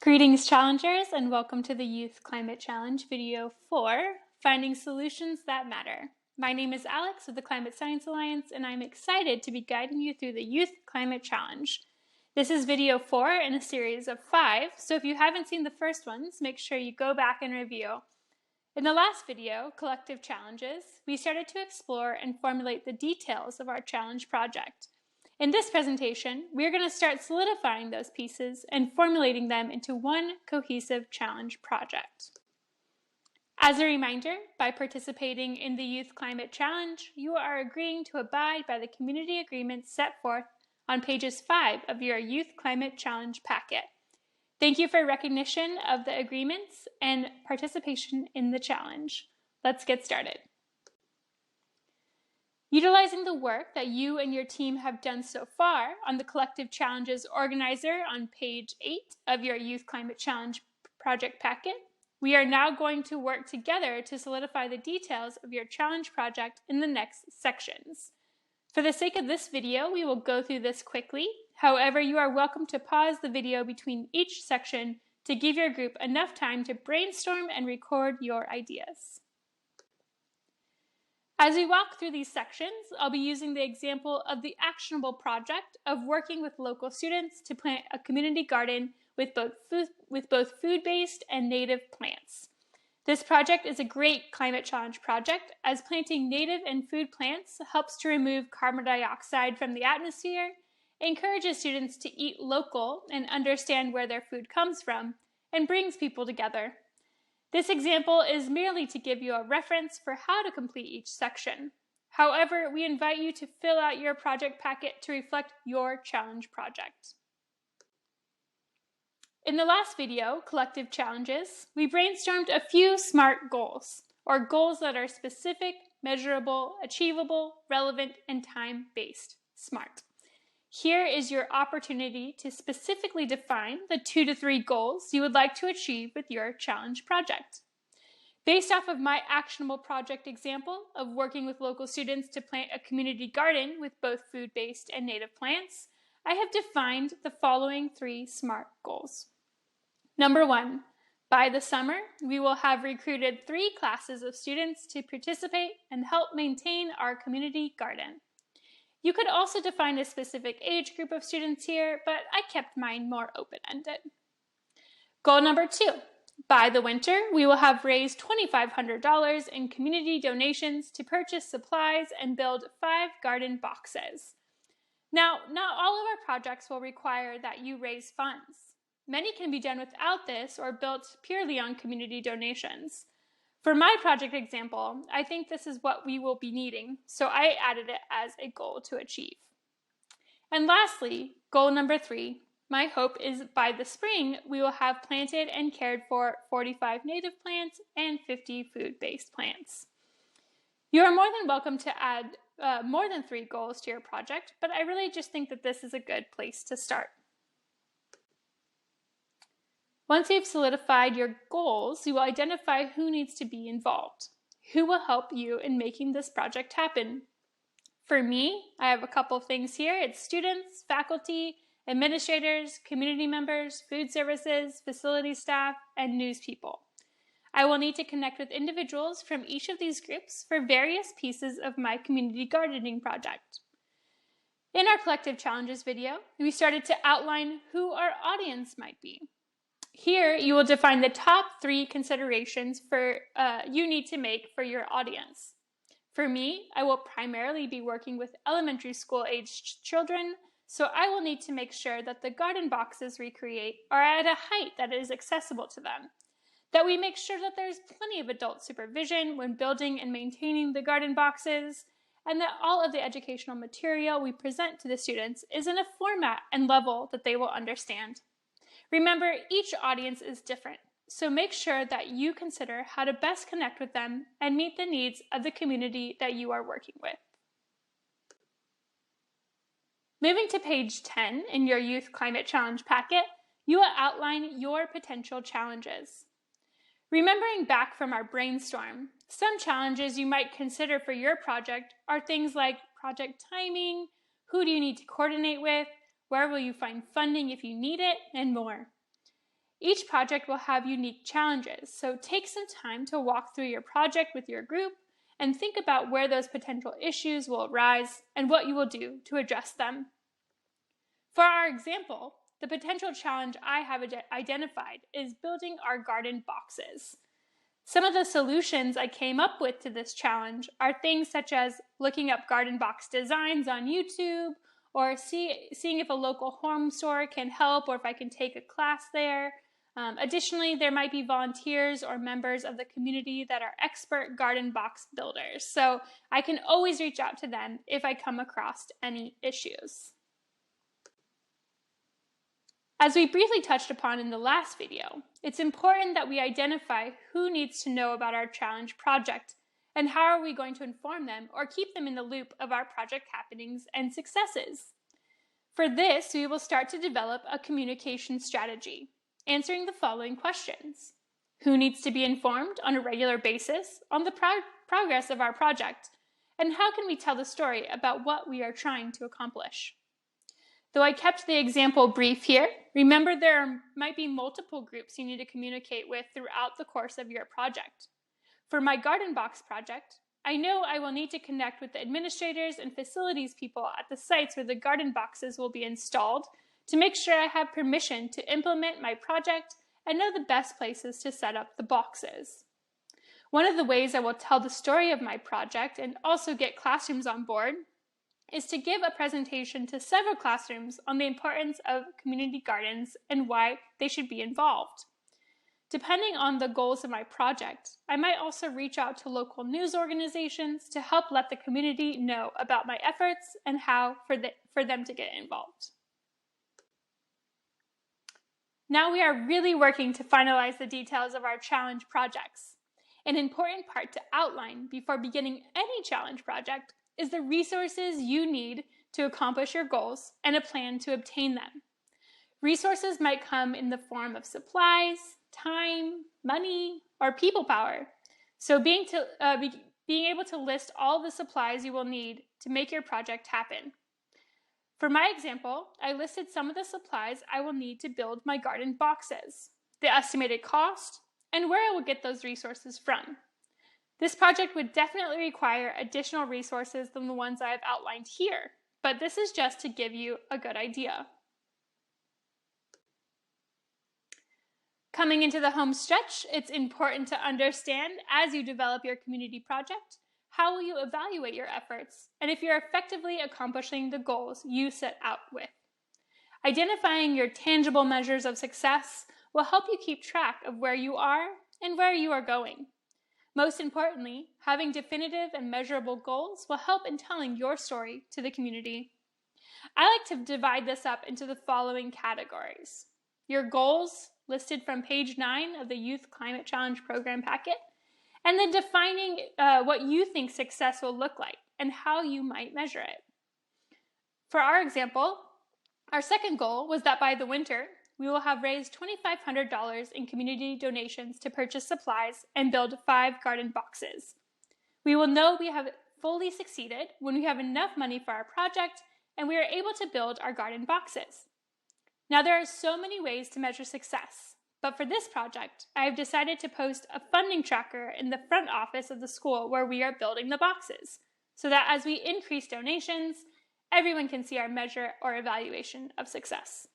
Greetings, challengers, and welcome to the Youth Climate Challenge video 4, Finding Solutions That Matter. My name is Alex with the Climate Science Alliance, and I'm excited to be guiding you through the Youth Climate Challenge. This is video 4 in a series of 5, so if you haven't seen the first ones, make sure you go back and review. In the last video, Collective Challenges, we started to explore and formulate the details of our challenge project. In this presentation, we're going to start solidifying those pieces and formulating them into one cohesive challenge project. As a reminder, by participating in the Youth Climate Challenge, you are agreeing to abide by the community agreements set forth on pages 5 of your Youth Climate Challenge packet. Thank you for recognition of the agreements and participation in the challenge. Let's get started. Utilizing the work that you and your team have done so far on the Collective Challenges Organizer on page 8 of your Youth Climate Challenge project packet, we are now going to work together to solidify the details of your challenge project in the next sections. For the sake of this video, we will go through this quickly. However, you are welcome to pause the video between each section to give your group enough time to brainstorm and record your ideas. As we walk through these sections, I'll be using the example of the actionable project of working with local students to plant a community garden with both food-based and native plants. This project is a great climate challenge project as planting native and food plants helps to remove carbon dioxide from the atmosphere, encourages students to eat local and understand where their food comes from, and brings people together. This example is merely to give you a reference for how to complete each section. However, we invite you to fill out your project packet to reflect your challenge project. In the last video, Collective Challenges, we brainstormed a few SMART goals, or goals that are specific, measurable, achievable, relevant, and time-based. SMART. Here is your opportunity to specifically define the 2 to 3 goals you would like to achieve with your challenge project. Based off of my actionable project example of working with local students to plant a community garden with both food-based and native plants, I have defined the following 3 SMART goals. Number 1, by the summer, we will have recruited 3 classes of students to participate and help maintain our community garden. You could also define a specific age group of students here, but I kept mine more open-ended. Goal number 2, by the winter, we will have raised $2,500 in community donations to purchase supplies and build 5 garden boxes. Now, not all of our projects will require that you raise funds. Many can be done without this or built purely on community donations. For my project example, I think this is what we will be needing, so I added it as a goal to achieve. And lastly, goal number 3, my hope is by the spring, we will have planted and cared for 45 native plants and 50 food-based plants. You are more than welcome to add more than 3 goals to your project, but I really just think that this is a good place to start. Once you've solidified your goals, you will identify who needs to be involved. Who will help you in making this project happen? For me, I have a couple things here. It's students, faculty, administrators, community members, food services, facility staff, and news people. I will need to connect with individuals from each of these groups for various pieces of my community gardening project. In our Collective Challenges video, we started to outline who our audience might be. Here, you will define the top 3 considerations you need to make for your audience. For me, I will primarily be working with elementary school-aged children, so I will need to make sure that the garden boxes we create are at a height that is accessible to them, that we make sure that there's plenty of adult supervision when building and maintaining the garden boxes, and that all of the educational material we present to the students is in a format and level that they will understand. Remember, each audience is different, so make sure that you consider how to best connect with them and meet the needs of the community that you are working with. Moving to page 10 in your Youth Climate Challenge packet, you will outline your potential challenges. Remembering back from our brainstorm, some challenges you might consider for your project are things like project timing, who do you need to coordinate with, where will you find funding if you need it, and more. Each project will have unique challenges, so take some time to walk through your project with your group and think about where those potential issues will arise and what you will do to address them. For our example, the potential challenge I have identified is building our garden boxes. Some of the solutions I came up with to this challenge are things such as looking up garden box designs on YouTube, or seeing if a local home store can help, or if I can take a class there. Additionally, there might be volunteers or members of the community that are expert garden box builders, so I can always reach out to them if I come across any issues. As we briefly touched upon in the last video, it's important that we identify who needs to know about our challenge project and how are we going to inform them or keep them in the loop of our project happenings and successes. For this, we will start to develop a communication strategy, answering the following questions. Who needs to be informed on a regular basis on the progress of our project, and how can we tell the story about what we are trying to accomplish? Though I kept the example brief here, remember there might be multiple groups you need to communicate with throughout the course of your project. For my garden box project, I know I will need to connect with the administrators and facilities people at the sites where the garden boxes will be installed to make sure I have permission to implement my project and know the best places to set up the boxes. One of the ways I will tell the story of my project and also get classrooms on board is to give a presentation to several classrooms on the importance of community gardens and why they should be involved. Depending on the goals of my project, I might also reach out to local news organizations to help let the community know about my efforts and how for them to get involved. Now we are really working to finalize the details of our challenge projects. An important part to outline before beginning any challenge project is the resources you need to accomplish your goals and a plan to obtain them. Resources might come in the form of supplies, time, money, or people power. So being able to list all the supplies you will need to make your project happen. For my example, I listed some of the supplies I will need to build my garden boxes, the estimated cost, and where I will get those resources from. This project would definitely require additional resources than the ones I have outlined here, but this is just to give you a good idea. Coming into the home stretch, it's important to understand as you develop your community project, how will you evaluate your efforts, and if you're effectively accomplishing the goals you set out with. Identifying your tangible measures of success will help you keep track of where you are and where you are going. Most importantly, having definitive and measurable goals will help in telling your story to the community. I like to divide this up into the following categories. Your goals, listed from page 9 of the Youth Climate Challenge Program packet, and then defining what you think success will look like and how you might measure it. For our example, our second goal was that by the winter, we will have raised $2,500 in community donations to purchase supplies and build 5 garden boxes. We will know we have fully succeeded when we have enough money for our project and we are able to build our garden boxes. Now there are so many ways to measure success, but for this project, I have decided to post a funding tracker in the front office of the school where we are building the boxes, so that as we increase donations, everyone can see our measure or evaluation of success.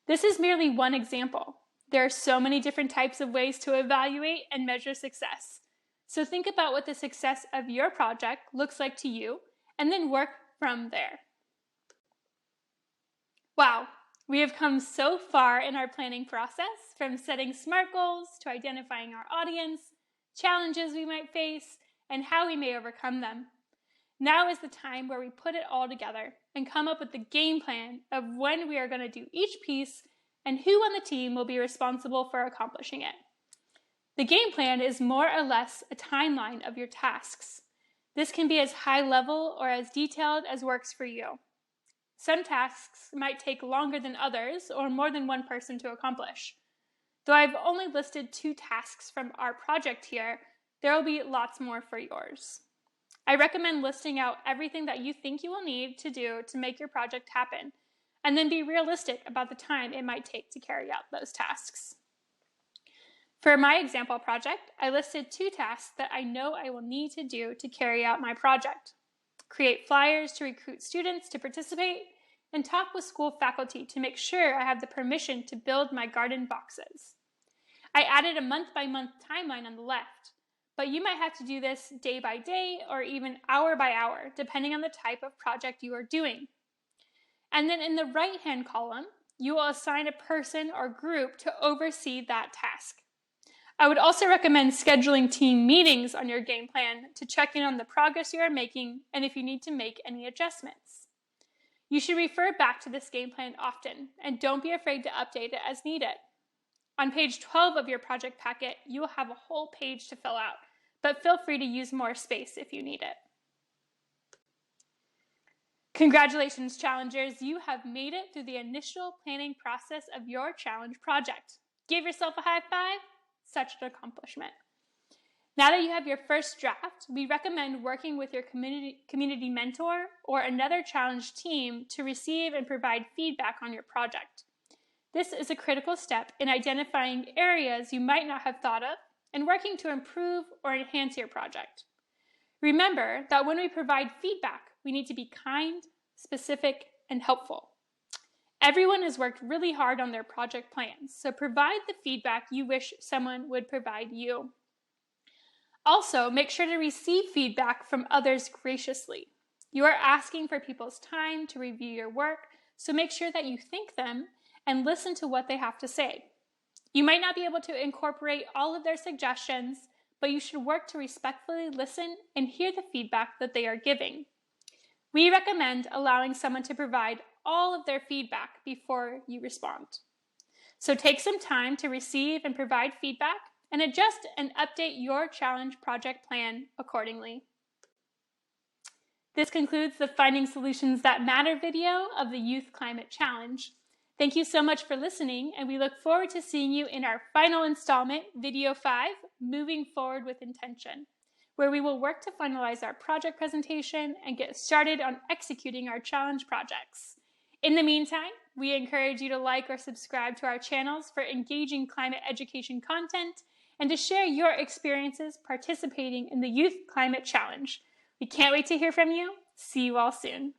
This is merely one example. There are so many different types of ways to evaluate and measure success. So think about what the success of your project looks like to you, and then work from there. Wow, we have come so far in our planning process, from setting SMART goals to identifying our audience, challenges we might face, and how we may overcome them. Now is the time where we put it all together and come up with the game plan of when we are going to do each piece and who on the team will be responsible for accomplishing it. The game plan is more or less a timeline of your tasks. This can be as high level or as detailed as works for you. Some tasks might take longer than others or more than one person to accomplish. Though I've only listed 2 tasks from our project here, there will be lots more for yours. I recommend listing out everything that you think you will need to do to make your project happen. and then be realistic about the time it might take to carry out those tasks. For my example project, I listed 2 tasks that I know I will need to do to carry out my project. Create flyers to recruit students to participate, and talk with school faculty to make sure I have the permission to build my garden boxes. I added a month-by-month timeline on the left, but you might have to do this day by day or even hour by hour, depending on the type of project you are doing. And then in the right-hand column, you will assign a person or group to oversee that task. I would also recommend scheduling team meetings on your game plan to check in on the progress you are making and if you need to make any adjustments. You should refer back to this game plan often, and don't be afraid to update it as needed. On page 12 of your project packet, you will have a whole page to fill out, but feel free to use more space if you need it. Congratulations, challengers! You have made it through the initial planning process of your challenge project. Give yourself a high five. Such an accomplishment. Now that you have your first draft, we recommend working with your community mentor or another challenge team to receive and provide feedback on your project. This is a critical step in identifying areas you might not have thought of and working to improve or enhance your project. Remember that when we provide feedback, we need to be kind, specific, and helpful. Everyone has worked really hard on their project plans, so provide the feedback you wish someone would provide you. Also, make sure to receive feedback from others graciously. You are asking for people's time to review your work, so make sure that you thank them and listen to what they have to say. You might not be able to incorporate all of their suggestions, but you should work to respectfully listen and hear the feedback that they are giving. We recommend allowing someone to provide all of their feedback before you respond. So take some time to receive and provide feedback and adjust and update your challenge project plan accordingly. This concludes the Finding Solutions That Matter video of the Youth Climate Challenge. Thank you so much for listening, and we look forward to seeing you in our final installment, Video 5, Moving Forward with Intention, where we will work to finalize our project presentation and get started on executing our challenge projects. In the meantime, we encourage you to like or subscribe to our channels for engaging climate education content and to share your experiences participating in the Youth Climate Challenge. We can't wait to hear from you. See you all soon.